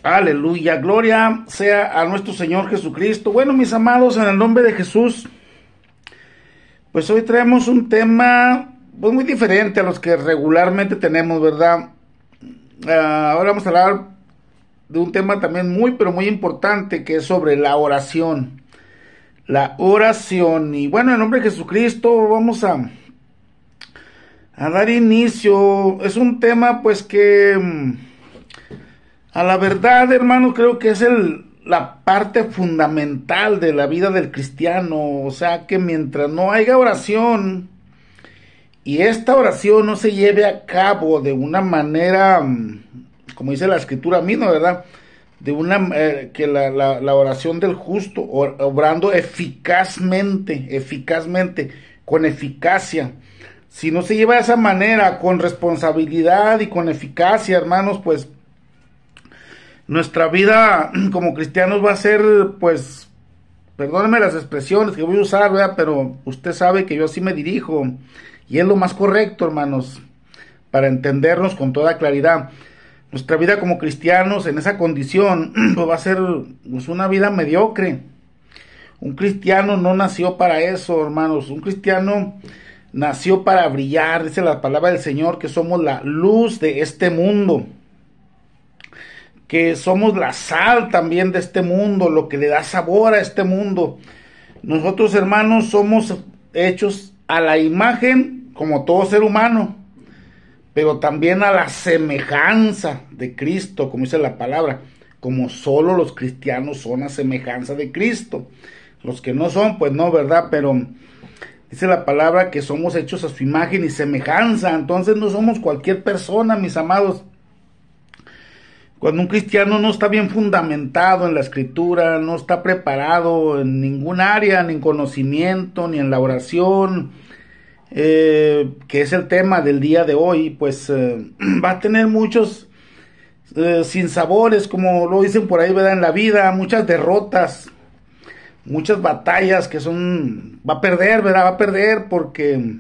Aleluya, gloria sea a nuestro Señor Jesucristo. Bueno, mis amados, en el nombre de Jesús, pues hoy traemos un tema pues muy diferente a los que regularmente tenemos, ¿verdad? Ahora vamos a hablar de un tema también muy, pero muy importante, que es sobre la oración. La oración. Y bueno, en el nombre de Jesucristo vamos a dar inicio. Es un tema pues que a la verdad, hermanos, creo que es la parte fundamental de la vida del cristiano. O sea, que mientras no haya oración y esta oración no se lleve a cabo de una manera, como dice la escritura misma, ¿verdad? De una que la oración del justo, obrando eficazmente, con eficacia. Si no se lleva de esa manera, con responsabilidad y con eficacia, hermanos, pues nuestra vida como cristianos va a ser, pues, perdónenme las expresiones que voy a usar, ¿verdad? Pero usted sabe que yo así me dirijo, y es lo más correcto, hermanos, para entendernos con toda claridad. Nuestra vida como cristianos en esa condición pues va a ser pues una vida mediocre. Un cristiano no nació para eso, hermanos. Un cristiano nació para brillar. Dice la palabra del Señor que somos la luz de este mundo, que somos la sal también de este mundo, lo que le da sabor a este mundo. Nosotros, hermanos, somos hechos a la imagen, como todo ser humano, pero también a la semejanza de Cristo, como dice la palabra, como solo los cristianos son a semejanza de Cristo. Los que no son, pues no, ¿verdad? Pero dice la palabra que somos hechos a su imagen y semejanza. Entonces no somos cualquier persona, mis amados. Cuando un cristiano no está bien fundamentado en la escritura, no está preparado en ningún área, ni en conocimiento, ni en la oración, que es el tema del día de hoy, pues va a tener muchos sinsabores, como lo dicen por ahí, ¿verdad? En la vida, muchas derrotas, muchas batallas que va a perder, ¿verdad? Va a perder porque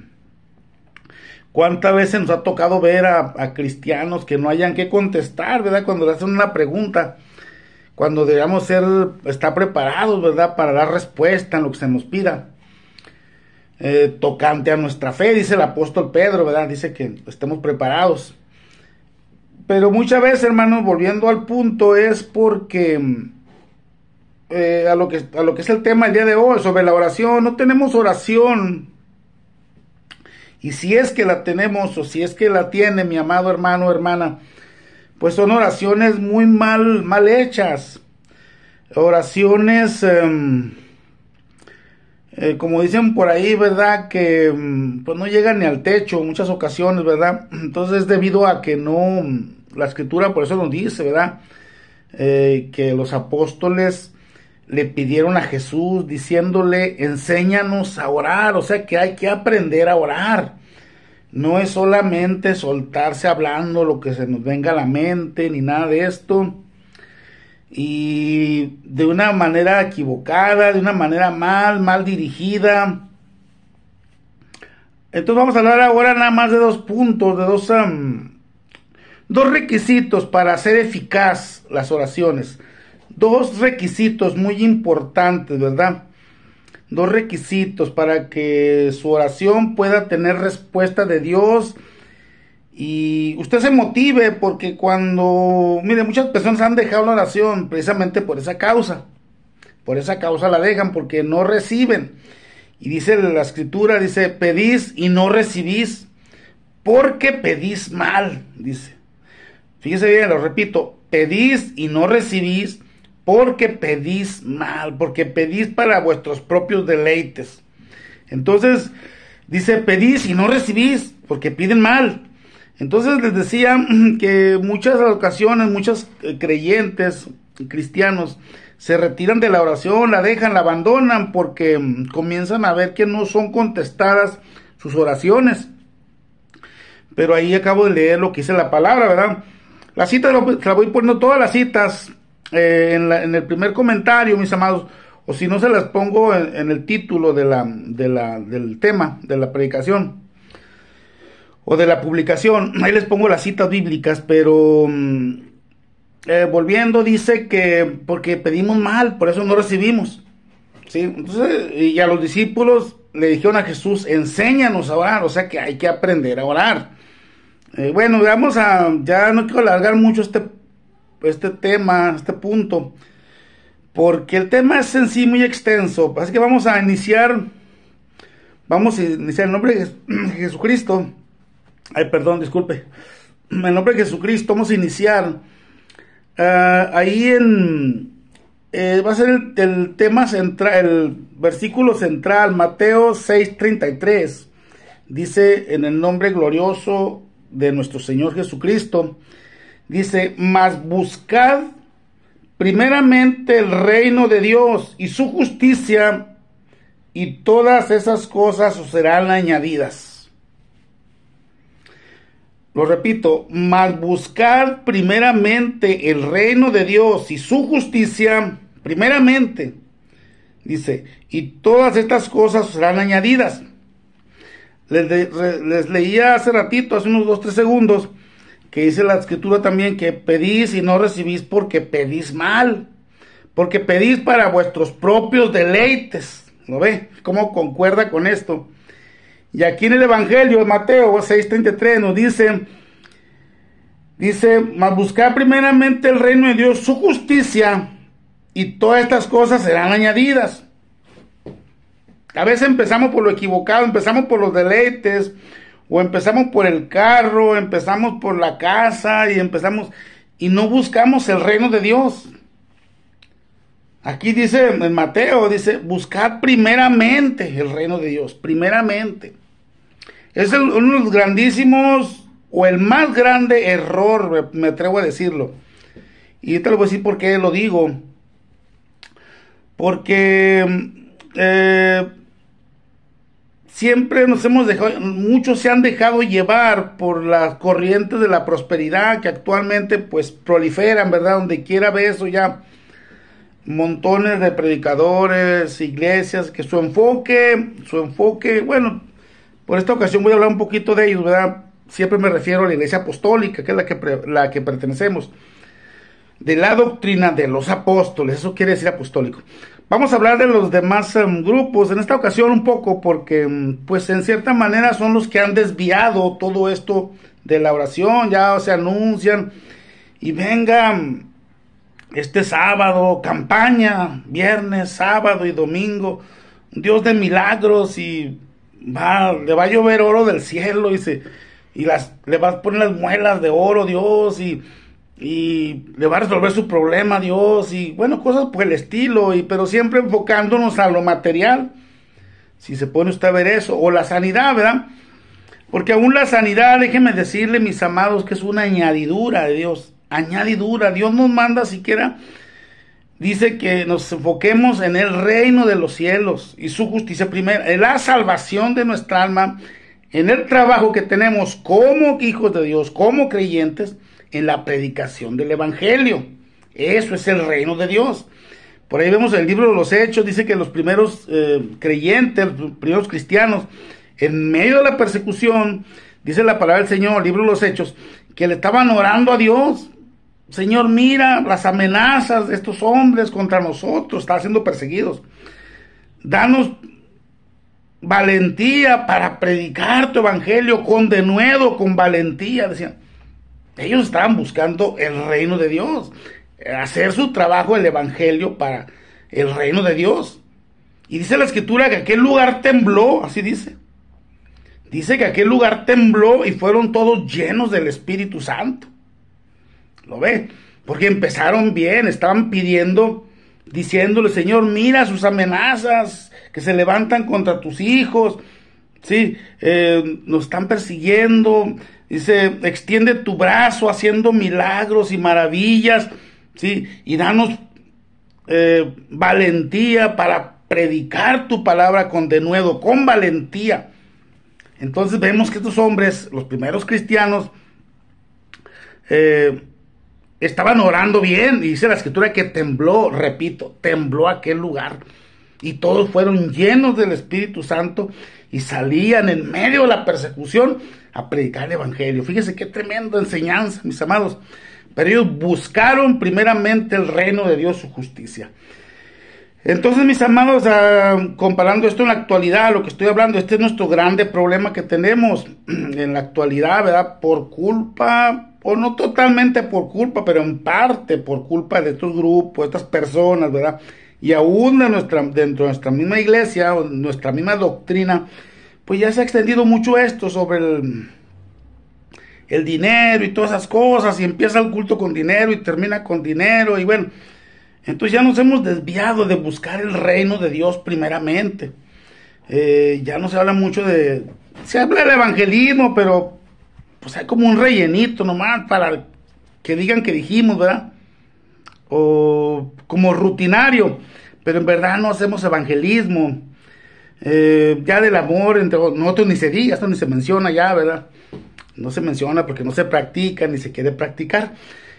¿cuántas veces nos ha tocado ver a cristianos que no hayan que contestar, ¿verdad? Cuando le hacen una pregunta, cuando debemos estar preparados, ¿verdad? Para dar respuesta en lo que se nos pida. Tocante a nuestra fe, dice el apóstol Pedro, ¿verdad? Dice que estemos preparados. Pero muchas veces, hermanos, volviendo al punto, es porque a lo que es el tema el día de hoy, sobre la oración, no tenemos oración. Y si es que la tenemos, o si es que la tiene mi amado hermano o hermana, pues son oraciones muy mal hechas. Oraciones, como dicen por ahí, ¿verdad? Que pues no llegan ni al techo en muchas ocasiones, ¿verdad? Entonces es debido a que no, la escritura por eso nos dice, ¿verdad? Que los apóstoles le pidieron a Jesús diciéndole, enséñanos a orar. O sea que hay que aprender a orar. No es solamente soltarse hablando lo que se nos venga a la mente, ni nada de esto. Y de una manera equivocada, de una manera mal dirigida. Entonces vamos a hablar ahora nada más de dos puntos, de dos requisitos para hacer eficaz las oraciones. Dos requisitos muy importantes, ¿verdad? Dos requisitos para que su oración pueda tener respuesta de Dios y usted se motive, porque mire, muchas personas han dejado la oración precisamente por esa causa la dejan, porque no reciben. Y dice la escritura, dice, pedís y no recibís, porque pedís mal, dice. Fíjese bien, lo repito, pedís y no recibís, porque pedís mal, porque pedís para vuestros propios deleites. Entonces, dice, pedís y no recibís, porque piden mal. Entonces les decía que muchas ocasiones, muchos creyentes, cristianos, se retiran de la oración, la dejan, la abandonan, porque comienzan a ver que no son contestadas sus oraciones. Pero ahí acabo de leer lo que dice la palabra, ¿verdad? La cita la voy poniendo todas las citas en el primer comentario, mis amados, o si no se las pongo en el título del tema, de la predicación, o de la publicación. Ahí les pongo las citas bíblicas, pero volviendo, dice que porque pedimos mal, por eso no recibimos. ¿Sí? Entonces, y a los discípulos le dijeron a Jesús, enséñanos a orar, o sea que hay que aprender a orar. Bueno, ya no quiero alargar mucho este tema, este punto, porque el tema es en sí muy extenso, así que vamos a iniciar en nombre de Jesucristo. Ay, perdón, disculpe. En nombre de Jesucristo vamos a iniciar. Ahí va a ser el tema central, el versículo central, Mateo 6:33. Dice, en el nombre glorioso de nuestro Señor Jesucristo, dice, mas buscad primeramente el reino de Dios y su justicia, y todas esas cosas os serán añadidas. Lo repito, mas buscar primeramente el reino de Dios y su justicia, primeramente, dice, y todas estas cosas os serán añadidas. Les leía hace ratito, hace unos 2-3 segundos, que dice la escritura también que pedís y no recibís porque pedís mal, porque pedís para vuestros propios deleites. ¿No ve? ¿Cómo concuerda con esto? Y aquí en el Evangelio de Mateo 6:33 nos dice, mas buscar primeramente el reino de Dios, su justicia, y todas estas cosas serán añadidas. A veces empezamos por lo equivocado, empezamos por los deleites, o empezamos por el carro, empezamos por la casa, y no buscamos el reino de Dios. Aquí dice, en Mateo, dice, buscad primeramente el reino de Dios, primeramente. Es uno de los grandísimos, o el más grande error, me atrevo a decirlo. Y te lo voy a decir por qué lo digo. Porque siempre muchos se han dejado llevar por las corrientes de la prosperidad que actualmente pues proliferan, ¿verdad? Donde quiera ver eso ya. Montones de predicadores, iglesias, que su enfoque, bueno, por esta ocasión voy a hablar un poquito de ellos, ¿verdad? Siempre me refiero a la iglesia apostólica, que es la que pertenecemos, de la doctrina de los apóstoles, eso quiere decir apostólico. Vamos a hablar de los demás grupos, en esta ocasión un poco, porque pues en cierta manera son los que han desviado todo esto de la oración, ya se anuncian, y vengan este sábado, campaña, viernes, sábado y domingo, Dios de milagros, y le va a llover oro del cielo, le va a poner las muelas de oro Dios, y le va a resolver su problema Dios, y bueno, cosas por el estilo, pero siempre enfocándonos a lo material, si se pone usted a ver eso, o la sanidad, ¿verdad? Porque aún la sanidad, déjenme decirle, mis amados, que es una añadidura de Dios. Añadidura, Dios nos manda siquiera, dice que nos enfoquemos en el reino de los cielos y su justicia primera, en la salvación de nuestra alma, en el trabajo que tenemos como hijos de Dios, como creyentes, en la predicación del evangelio. Eso es el reino de Dios. Por ahí vemos el libro de los Hechos, dice que los primeros creyentes, los primeros cristianos, en medio de la persecución, dice la palabra del Señor, el libro de los Hechos, que le estaban orando a Dios. Señor, mira las amenazas de estos hombres contra nosotros, están siendo perseguidos. Danos valentía para predicar tu evangelio con denuedo, con valentía. Decían, ellos estaban buscando el reino de Dios, hacer su trabajo, el evangelio para el reino de Dios. Y dice la escritura que aquel lugar tembló, así dice. Dice que aquel lugar tembló y fueron todos llenos del Espíritu Santo. ¿Lo ve? Porque empezaron bien, estaban pidiendo, diciéndole, Señor, mira sus amenazas que se levantan contra tus hijos, ¿sí? Nos están persiguiendo, dice, extiende tu brazo haciendo milagros y maravillas, ¿sí? Y danos valentía para predicar tu palabra con denuedo, con valentía. Entonces vemos que estos hombres, los primeros cristianos, estaban orando bien, y dice la escritura que tembló, repito, tembló aquel lugar, y todos fueron llenos del Espíritu Santo, y salían en medio de la persecución a predicar el evangelio. Fíjese qué tremenda enseñanza, mis amados. pero ellos buscaron primeramente el reino de Dios, su justicia. Entonces, mis amados, comparando esto en la actualidad, lo que estoy hablando, este es nuestro grande problema que tenemos en la actualidad, ¿verdad? Por culpa, o no totalmente por culpa, pero en parte por culpa de estos grupos, de estas personas, ¿verdad? Y aún dentro de nuestra misma iglesia, o nuestra misma doctrina, pues ya se ha extendido mucho esto sobre el dinero y todas esas cosas, y empieza el culto con dinero y termina con dinero, y bueno, entonces ya nos hemos desviado de buscar el reino de Dios primeramente. Ya no se habla mucho se habla del evangelismo, pero pues hay como un rellenito nomás para que digan que dijimos, ¿verdad? O como rutinario, pero en verdad no hacemos evangelismo. Ya del amor entre nosotros ni se diga, esto ni se menciona ya, ¿verdad? No se menciona porque no se practica ni se quiere practicar.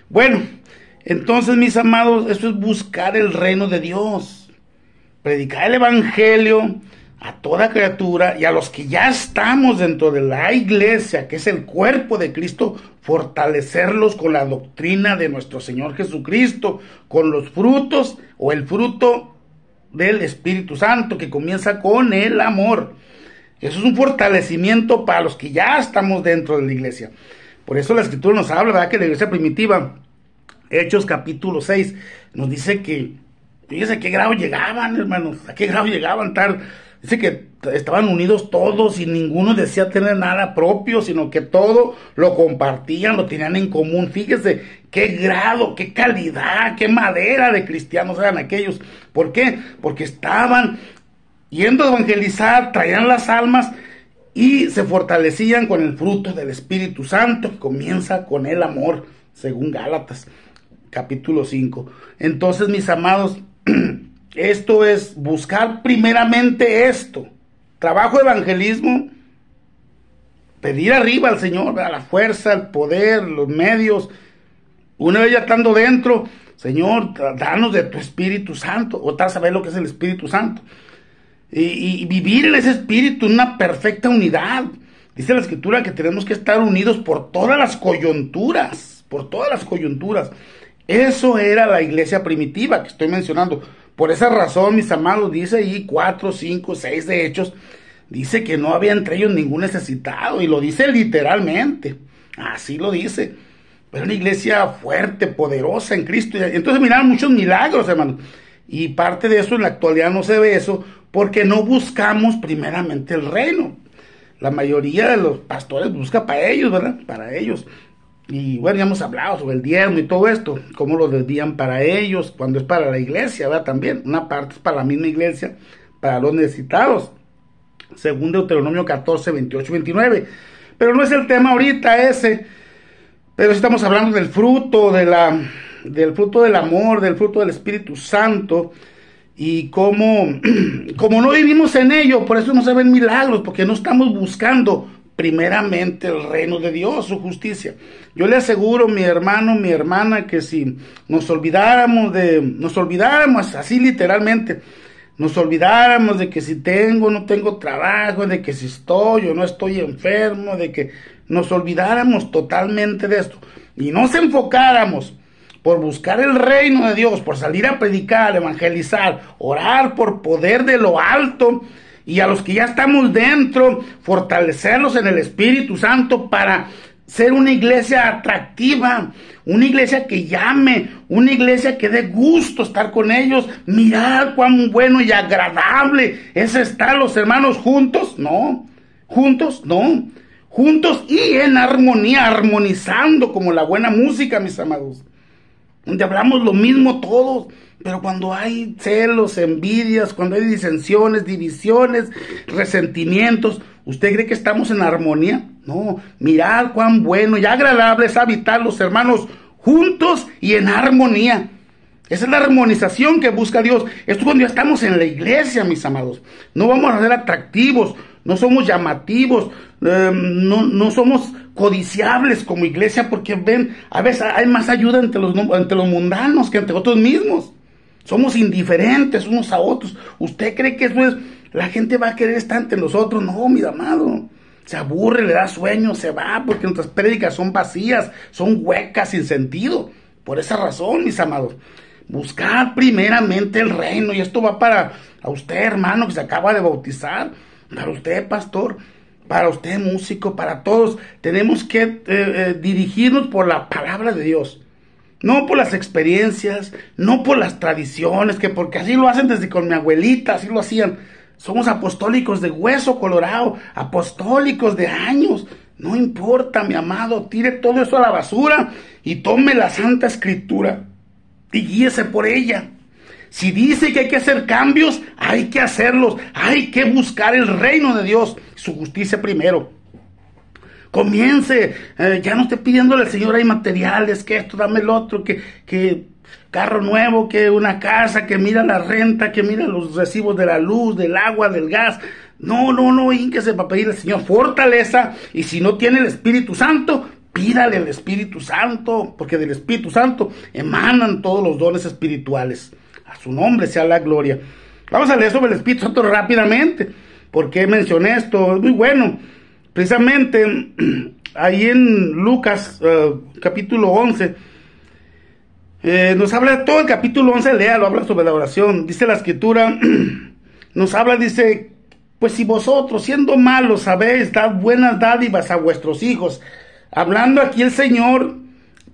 Bueno, entonces, mis amados, eso es buscar el reino de Dios, predicar el evangelio a toda criatura y a los que ya estamos dentro de la iglesia, que es el cuerpo de Cristo, fortalecerlos con la doctrina de nuestro Señor Jesucristo, con los frutos o el fruto del Espíritu Santo, que comienza con el amor. Eso es un fortalecimiento para los que ya estamos dentro de la iglesia. Por eso la Escritura nos habla, ¿verdad?, que la iglesia primitiva, Hechos capítulo 6, nos dice que, fíjense a qué grado llegaban, hermanos, a qué grado llegaban, dice que estaban unidos todos y ninguno decía tener nada propio, sino que todo lo compartían, lo tenían en común. Fíjese qué grado, qué calidad, qué madera de cristianos eran aquellos. ¿Por qué? Porque estaban yendo a evangelizar, traían las almas y se fortalecían con el fruto del Espíritu Santo, que comienza con el amor, según Gálatas capítulo 5. Entonces, mis amados, esto es buscar primeramente esto, trabajo de evangelismo, pedir arriba al Señor, ¿verdad?, la fuerza, el poder, los medios. Una vez ya estando dentro, Señor, danos de tu Espíritu Santo, o tal saber lo que es el Espíritu Santo, y vivir en ese Espíritu en una perfecta unidad. Dice la Escritura que tenemos que estar unidos por todas las coyunturas, por todas las coyunturas. Eso era la iglesia primitiva que estoy mencionando. Por esa razón, mis amados, dice ahí 4, 5, 6 de Hechos, dice que no había entre ellos ningún necesitado, y lo dice literalmente, así lo dice. Pero una iglesia fuerte, poderosa en Cristo. Entonces miraron muchos milagros, hermanos, y parte de eso en la actualidad no se ve eso, porque no buscamos primeramente el reino. La mayoría de los pastores busca para ellos, ¿verdad? Para ellos. Y bueno, ya hemos hablado sobre el diezmo y todo esto, cómo lo desvían para ellos, cuando es para la iglesia, ¿verdad? También, una parte es para la misma iglesia, para los necesitados, según Deuteronomio 14, 28, 29. Pero no es el tema ahorita ese, pero estamos hablando del fruto, del fruto del amor, del fruto del Espíritu Santo, y como no vivimos en ello, por eso no se ven milagros, porque no estamos buscando primeramente el reino de Dios, su justicia. Yo le aseguro, mi hermano, mi hermana, que si nos olvidáramos así literalmente, nos olvidáramos de que si tengo o no tengo trabajo, de que si estoy o no estoy enfermo, de que nos olvidáramos totalmente de esto y nos enfocáramos por buscar el reino de Dios, por salir a predicar, evangelizar, orar por poder de lo alto, y a los que ya estamos dentro, fortalecerlos en el Espíritu Santo para ser una iglesia atractiva, una iglesia que llame, una iglesia que dé gusto estar con ellos. Mirad cuán bueno y agradable es estar los hermanos juntos, juntos y en armonía, armonizando como la buena música, mis amados, donde hablamos lo mismo todos. Pero cuando hay celos, envidias, cuando hay disensiones, divisiones, resentimientos, ¿usted cree que estamos en armonía? No, mirad cuán bueno y agradable es habitar los hermanos juntos y en armonía. Esa es la armonización que busca Dios. Esto cuando ya estamos en la iglesia, mis amados. No vamos a ser atractivos, no somos llamativos, no somos codiciables como iglesia, porque ven, a veces hay más ayuda entre los mundanos que entre otros mismos. Somos indiferentes unos a otros. ¿Usted cree que eso es, la gente va a querer estar entre nosotros? No, mi amado. se aburre, le da sueño, se va, porque nuestras prédicas son vacías, son huecas, sin sentido. Por esa razón, mis amados, buscad primeramente el reino, y esto va para a usted, hermano, que se acaba de bautizar, para usted, pastor, para usted, músico, para todos. Tenemos que dirigirnos por la palabra de Dios, no por las experiencias, no por las tradiciones, que porque así lo hacen desde con mi abuelita, así lo hacían. Somos apostólicos de hueso colorado, apostólicos de años. No importa, mi amado, tire todo eso a la basura y tome la Santa Escritura y guíese por ella. Si dice que hay que hacer cambios, hay que hacerlos. Hay que buscar el reino de Dios, su justicia primero. Comience, ya no esté pidiéndole al Señor, hay materiales, que esto, dame el otro, que carro nuevo, que una casa, que mira la renta, que mira los recibos de la luz, del agua, del gas. No, ínquese para pedirle al Señor fortaleza, y si no tiene el Espíritu Santo, pídale el Espíritu Santo, porque del Espíritu Santo emanan todos los dones espirituales. A su nombre sea la gloria. Vamos a leer sobre el Espíritu Santo rápidamente. ¿Por qué mencioné esto? Es muy bueno. Precisamente ahí en Lucas capítulo 11, nos habla todo el capítulo 11, léalo, habla sobre la oración. Dice la Escritura, nos habla, dice, pues si vosotros siendo malos sabéis dar buenas dádivas a vuestros hijos. Hablando aquí el Señor,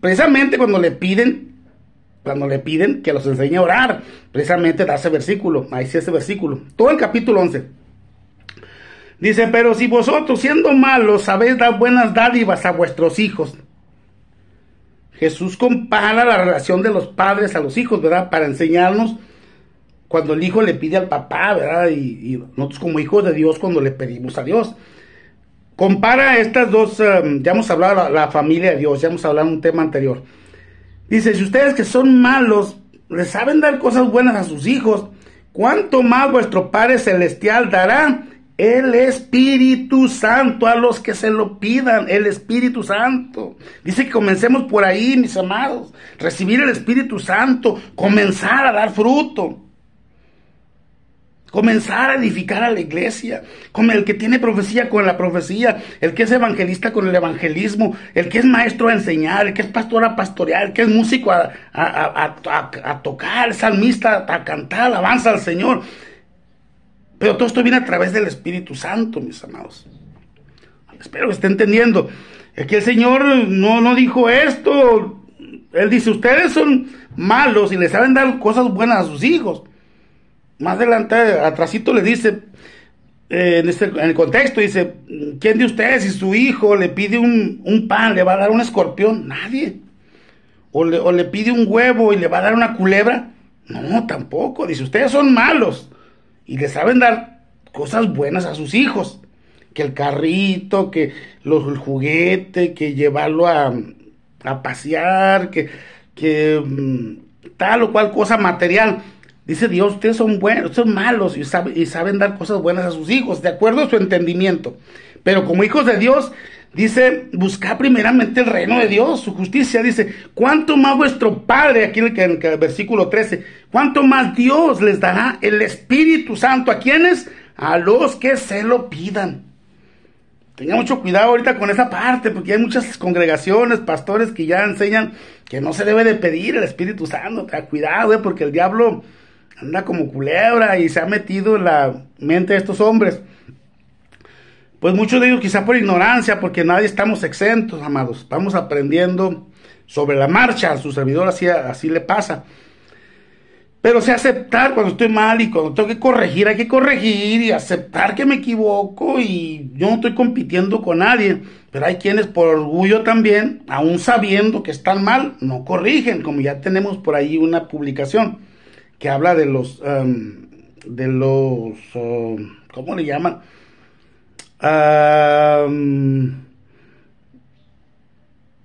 precisamente cuando le piden que los enseñe a orar, precisamente da ese versículo, ahí sí ese versículo, todo el capítulo 11. Dice, pero si vosotros siendo malos sabéis dar buenas dádivas a vuestros hijos. Jesús compara la relación de los padres a los hijos, ¿verdad? Para enseñarnos cuando el hijo le pide al papá, ¿verdad? Y nosotros como hijos de Dios cuando le pedimos a Dios. Compara estas dos, ya hemos hablado de la familia de Dios, ya hemos hablado en un tema anterior. Dice, si ustedes que son malos les saben dar cosas buenas a sus hijos, ¿cuánto más vuestro Padre Celestial dará el Espíritu Santo a los que se lo pidan? El Espíritu Santo. Dice que comencemos por ahí, mis amados. Recibir el Espíritu Santo, comenzar a dar fruto. Comenzar a edificar a la iglesia, como el que tiene profecía con la profecía, el que es evangelista con el evangelismo, el que es maestro a enseñar, el que es pastor a pastorear, el que es músico a tocar, salmista a cantar, alabanza al Señor. Pero todo esto viene a través del Espíritu Santo, mis amados. Espero que esté entendiendo. Aquí el Señor no dijo esto. Él dice, ustedes son malos y les saben dar cosas buenas a sus hijos. Más adelante, atrásito le dice, en el contexto, dice, ¿quién de ustedes si su hijo le pide un pan, le va a dar un escorpión? Nadie. O le pide un huevo y le va a dar una culebra. No, tampoco. Dice, ustedes son malos y le saben dar cosas buenas a sus hijos. Que el carrito, que el juguete, que llevarlo a pasear, que tal o cual cosa material. Dice Dios, ustedes son buenos, son malos y saben dar cosas buenas a sus hijos, de acuerdo a su entendimiento. Pero como hijos de Dios, dice, buscar primeramente el reino de Dios, su justicia. Dice, ¿cuánto más vuestro Padre, aquí en el versículo 13, cuánto más Dios les dará el Espíritu Santo? ¿A quiénes? A los que se lo pidan. Tenga mucho cuidado ahorita con esa parte, porque hay muchas congregaciones, pastores que ya enseñan que no se debe de pedir el Espíritu Santo. Cuidado, porque el diablo anda como culebra y se ha metido en la mente de estos hombres. Pues muchos de ellos quizá por ignorancia, porque nadie estamos exentos, amados. Estamos aprendiendo sobre la marcha, a su servidor así le pasa. Pero sé aceptar cuando estoy mal y cuando tengo que corregir, hay que corregir y aceptar que me equivoco, y yo no estoy compitiendo con nadie. Pero hay quienes por orgullo también, aún sabiendo que están mal, no corrigen, como ya tenemos por ahí una publicación que habla de los ¿cómo le llaman?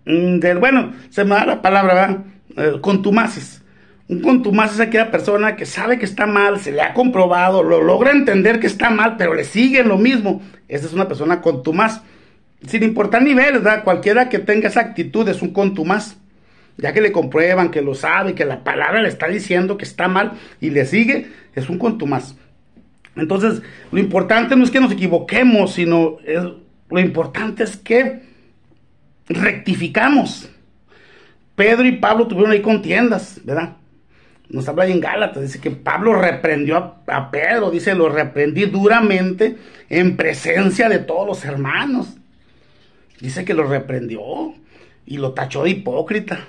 Bueno, se me da la palabra, ¿verdad? Contumaces. Un contumaz es aquella persona que sabe que está mal, se le ha comprobado, lo logra entender que está mal, pero le sigue lo mismo. Esa es una persona contumaz. Sin importar niveles, ¿verdad? Cualquiera que tenga esa actitud es un contumaz. Ya que le comprueban, que lo sabe, que la palabra le está diciendo que está mal y le sigue, es un contumaz. Entonces, lo importante no es que nos equivoquemos, sino es lo importante es que rectificamos. Pedro y Pablo tuvieron ahí contiendas, ¿verdad? Nos habla ahí en Gálatas, dice que Pablo reprendió a Pedro, dice, lo reprendí duramente en presencia de todos los hermanos. Dice que lo reprendió y lo tachó de hipócrita,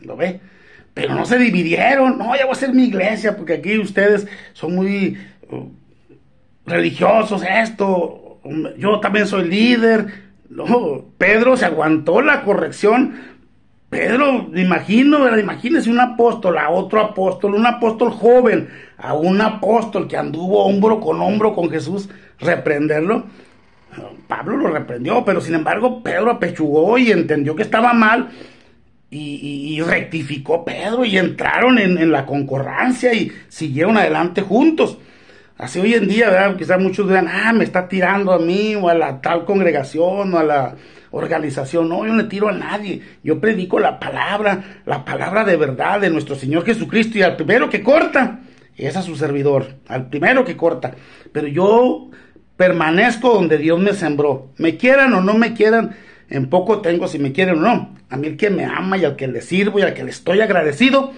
¿lo ve? Pero no se dividieron, no, ya voy a hacer mi iglesia, porque aquí ustedes son muy religiosos, yo también soy líder. No, Pedro se aguantó la corrección. Pedro, me imagino, ¿verdad? Imagínese un apóstol a otro apóstol, un apóstol joven a un apóstol que anduvo hombro con Jesús, reprenderlo. Pablo lo reprendió, pero sin embargo Pedro apechugó y entendió que estaba mal y rectificó Pedro y entraron en la concordancia y siguieron adelante juntos. Así hoy en día, ¿verdad? Quizás muchos digan, me está tirando a mí o a la tal congregación o a la organización. No, yo no le tiro a nadie. Yo predico la palabra de verdad de nuestro Señor Jesucristo, y al primero que corta es a su servidor, al primero que corta. Pero yo permanezco donde Dios me sembró. Me quieran o no me quieran, en poco tengo si me quieren o no. A mí el que me ama y al que le sirvo y al que le estoy agradecido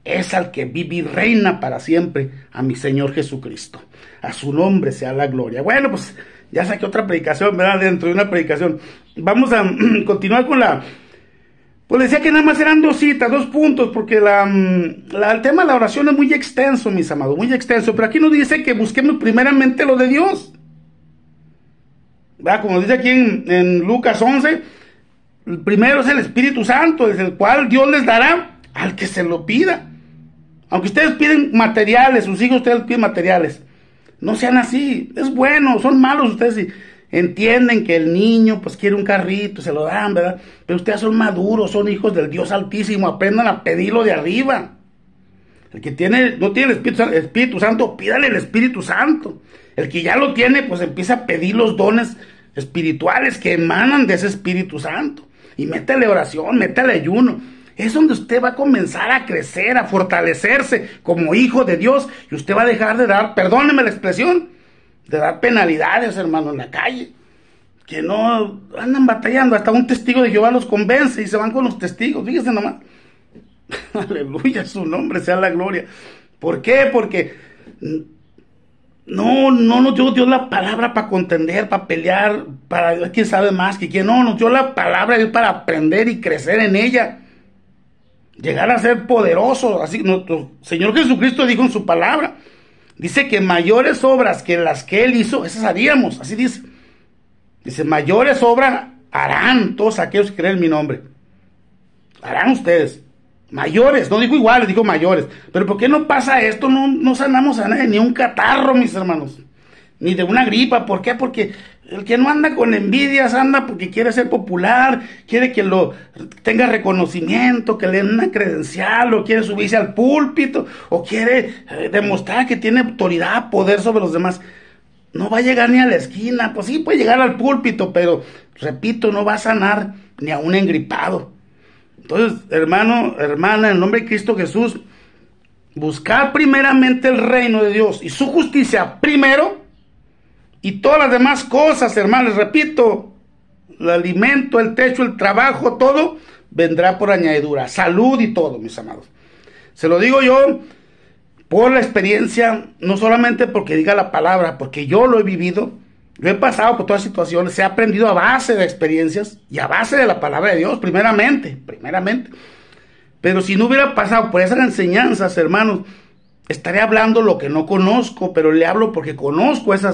es al que vive y reina para siempre, a mi Señor Jesucristo. A su nombre sea la gloria. Bueno, pues ya saqué otra predicación, ¿verdad? Dentro de una predicación. Vamos a continuar con pues decía que nada más eran 2 citas, 2 puntos, porque el tema de la oración es muy extenso, mis amados, muy extenso. Pero aquí nos dice que busquemos primeramente lo de Dios, ¿verdad? Como dice aquí en Lucas 11, el primero es el Espíritu Santo, es el cual Dios les dará al que se lo pida. Aunque ustedes piden materiales, sus hijos ustedes piden materiales, no sean así. Es bueno, son malos ustedes si entienden que el niño pues quiere un carrito, se lo dan, ¿verdad? Pero ustedes son maduros, son hijos del Dios Altísimo, aprendan a pedirlo de arriba. El que no tiene el Espíritu Santo, pídale el Espíritu Santo. El que ya lo tiene, pues empieza a pedir los dones espirituales que emanan de ese Espíritu Santo. Y métale oración, métale ayuno. Es donde usted va a comenzar a crecer, a fortalecerse como hijo de Dios, y usted va a dejar de dar, perdóneme la expresión, de dar penalidades, hermano, en la calle, que no andan batallando. Hasta un testigo de Jehová los convence y se van con los testigos, fíjese nomás. Aleluya, su nombre sea la gloria. ¿Por qué? Porque no nos dio Dios la palabra para contender, para pelear, para quién sabe más que quién. No, nos dio la palabra para aprender y crecer en ella, llegar a ser poderoso. Así nuestro Señor Jesucristo dijo en su palabra, dice que mayores obras que las que Él hizo, esas haríamos, así dice. Dice, mayores obras harán todos aquellos que creen en mi nombre. Harán ustedes. Mayores, no dijo iguales, dijo mayores. Pero ¿por qué no pasa esto? No sanamos a nadie, ni un catarro, mis hermanos, ni de una gripa. ¿Por qué? Porque el que no anda con envidias anda porque quiere ser popular, quiere que lo tenga reconocimiento, que le den una credencial, o quiere subirse al púlpito, o quiere demostrar que tiene autoridad, poder sobre los demás. No va a llegar ni a la esquina. Pues sí puede llegar al púlpito, pero repito, no va a sanar ni a un engripado. Entonces, hermano, hermana, en el nombre de Cristo Jesús, buscar primeramente el reino de Dios y su justicia primero, y todas las demás cosas, hermanos, repito, el alimento, el techo, el trabajo, todo vendrá por añadidura, salud y todo, mis amados. Se lo digo yo por la experiencia, no solamente porque diga la palabra, porque yo lo he vivido. Yo he pasado por todas las situaciones, he aprendido a base de experiencias y a base de la palabra de Dios, primeramente. Pero si no hubiera pasado por esas enseñanzas, hermanos, estaré hablando lo que no conozco, pero le hablo porque conozco ese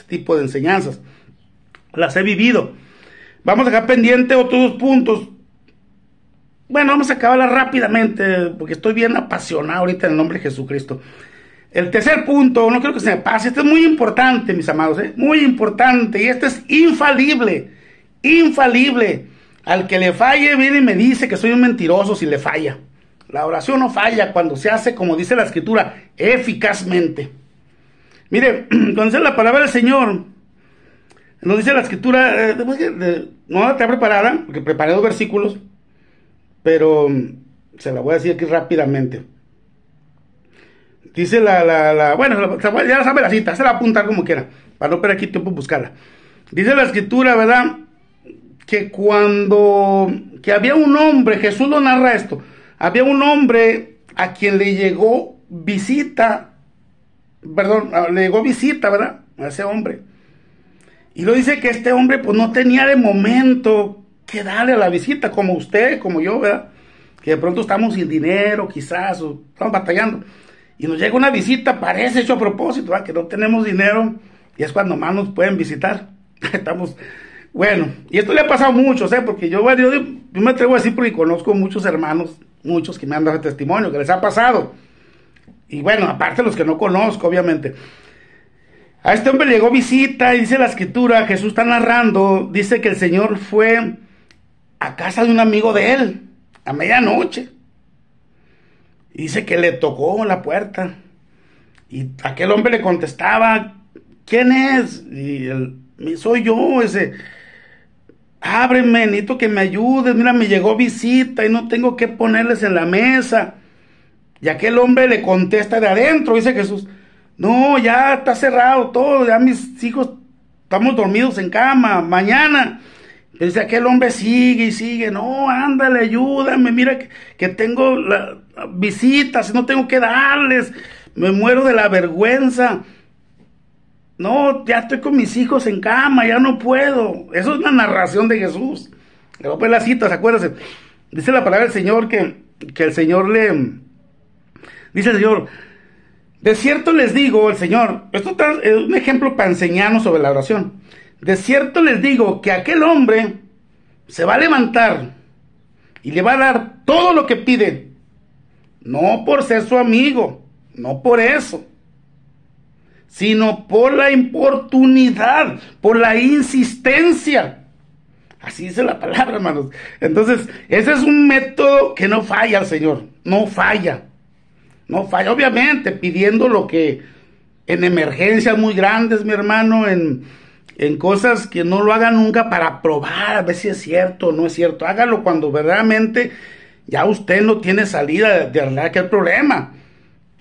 tipo de enseñanzas. Las he vivido. Vamos a dejar pendiente otros 2 puntos. Bueno, vamos a acabarla rápidamente, porque estoy bien apasionado ahorita en el nombre de Jesucristo. El tercer punto, no quiero que se me pase, este es muy importante, mis amados, muy importante, y este es infalible. Al que le falle, viene y me dice que soy un mentiroso si le falla. La oración no falla cuando se hace, como dice la Escritura, eficazmente. Mire, cuando dice la palabra del Señor, nos dice la Escritura, no la está preparada, porque preparé 2 versículos, pero se la voy a decir aquí rápidamente. Dice bueno, ya sabe la cita, se la va a apuntar como quiera, para no perder aquí tiempo en buscarla. Dice la escritura, ¿verdad? Que había un hombre, Jesús lo narra esto, había un hombre a quien le llegó visita, ¿verdad? A ese hombre. Y lo dice que este hombre pues no tenía de momento que darle a la visita, como usted, como yo, ¿verdad? Que de pronto estamos sin dinero, quizás, o estamos batallando. Y nos llega una visita, parece hecho a propósito, ¿verdad? Que no tenemos dinero, y es cuando más nos pueden visitar. Estamos, bueno, y esto le ha pasado a muchos, porque yo me atrevo a decir porque conozco muchos hermanos, muchos que me han dado testimonio, que les ha pasado. Y bueno, aparte los que no conozco, obviamente. A este hombre llegó visita y dice la escritura, Jesús está narrando, dice que el Señor fue a casa de un amigo de él, a medianoche. Y dice que le tocó la puerta. Y aquel hombre le contestaba, ¿quién es? Y él, soy yo, ábreme, necesito que me ayudes, mira, me llegó visita y no tengo que ponerles en la mesa. Y aquel hombre le contesta de adentro, dice Jesús, no, ya está cerrado todo, ya mis hijos estamos dormidos en cama, mañana. Pero dice aquel hombre sigue y sigue, no, ándale, ayúdame, mira que tengo visitas, no tengo que darles, me muero de la vergüenza. No, ya estoy con mis hijos en cama, ya no puedo. Eso es una narración de Jesús. Le voy a poner las citas, acuérdense. Dice la palabra del Señor que el Señor dice el Señor, de cierto les digo, el Señor, esto es un ejemplo para enseñarnos sobre la oración. De cierto les digo que aquel hombre se va a levantar y le va a dar todo lo que pide. No por ser su amigo, no por eso, sino por la importunidad, por la insistencia. Así dice la palabra, hermanos. Entonces, ese es un método que no falla al Señor, no falla. No falla, obviamente, pidiendo lo que en emergencias muy grandes, mi hermano, en cosas que no lo haga nunca para probar, a ver si es cierto o no es cierto. Hágalo cuando verdaderamente ya usted no tiene salida de arreglar aquel problema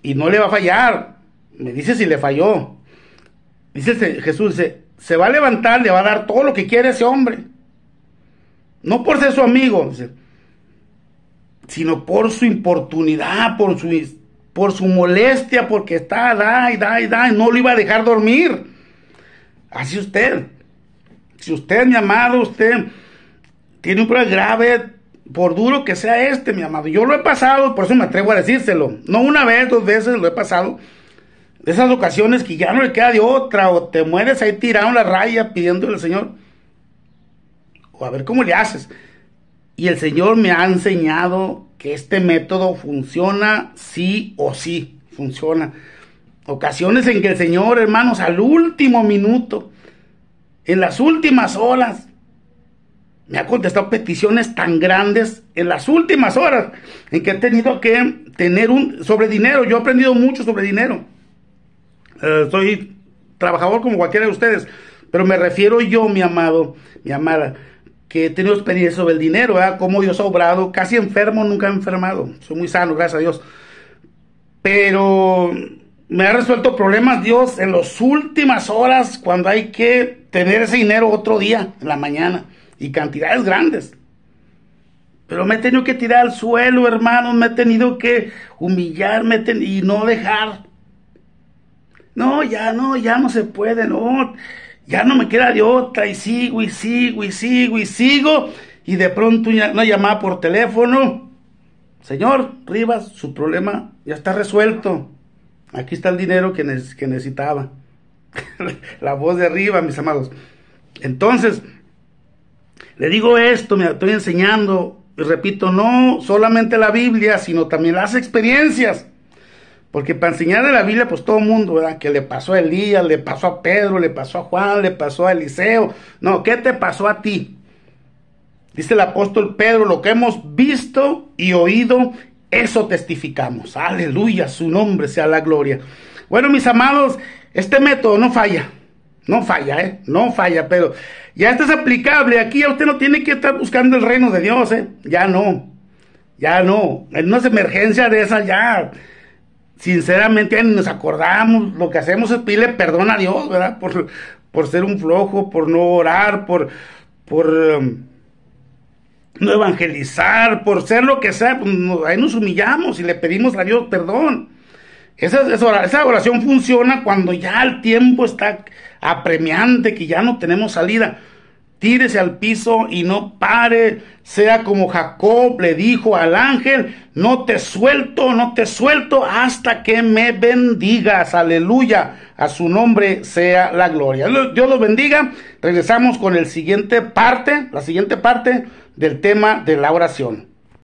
y no le va a fallar. Me dice si le falló. Dice Jesús, se va a levantar, le va a dar todo lo que quiere ese hombre. No por ser su amigo, dice, sino por su importunidad, por su molestia, porque está, da, y no lo iba a dejar dormir. Así usted, si usted, mi amado, usted tiene un problema grave, por duro que sea mi amado, yo lo he pasado, por eso me atrevo a decírselo, no una vez, 2 veces lo he pasado, de esas ocasiones que ya no le queda de otra, o te mueres ahí tirado en la raya pidiéndole al Señor, o a ver cómo le haces, y el Señor me ha enseñado que este método funciona sí o sí, funciona. Ocasiones en que el Señor, hermanos, al último minuto, en las últimas horas, me ha contestado peticiones tan grandes, en las últimas horas, en que he tenido que tener sobre dinero. Yo he aprendido mucho sobre dinero. Soy trabajador como cualquiera de ustedes, pero me refiero yo, mi amado, mi amada, que he tenido experiencia sobre el dinero, ¿verdad? Cómo Dios ha obrado, casi enfermo, nunca he enfermado, soy muy sano, gracias a Dios, pero me ha resuelto problemas Dios en las últimas horas, cuando hay que tener ese dinero otro día, en la mañana, y cantidades grandes, pero me he tenido que tirar al suelo, hermanos, me he tenido que humillarme y no dejar, ya no se puede, ya no me queda de otra, y sigo, y de pronto una llamada por teléfono, señor Rivas, su problema ya está resuelto, aquí está el dinero que necesitaba. La voz de arriba, mis amados. Entonces, le digo esto, me estoy enseñando, y repito, no solamente la Biblia, sino también las experiencias. Porque para enseñar de la Biblia, pues todo el mundo, ¿verdad? Que le pasó a Elías, le pasó a Pedro, le pasó a Juan, le pasó a Eliseo. No, ¿qué te pasó a ti? Dice el apóstol Pedro, lo que hemos visto y oído, eso testificamos. Aleluya, su nombre sea la gloria. Bueno, mis amados, este método no falla, no falla, pero ya esto es aplicable. Aquí ya usted no tiene que estar buscando el reino de Dios, ya no. En unas emergencias de esas ya... Sinceramente nos acordamos, lo que hacemos es pedirle perdón a Dios, ¿verdad? por ser un flojo, por no orar, por no evangelizar, por ser lo que sea, pues ahí nos humillamos y le pedimos a Dios perdón. Esa oración funciona cuando ya el tiempo está apremiante, que ya no tenemos salida. Tírese al piso y no pare, sea como Jacob le dijo al ángel, no te suelto hasta que me bendigas, aleluya, a su nombre sea la gloria. Dios los bendiga. Regresamos con la siguiente parte del tema de la oración.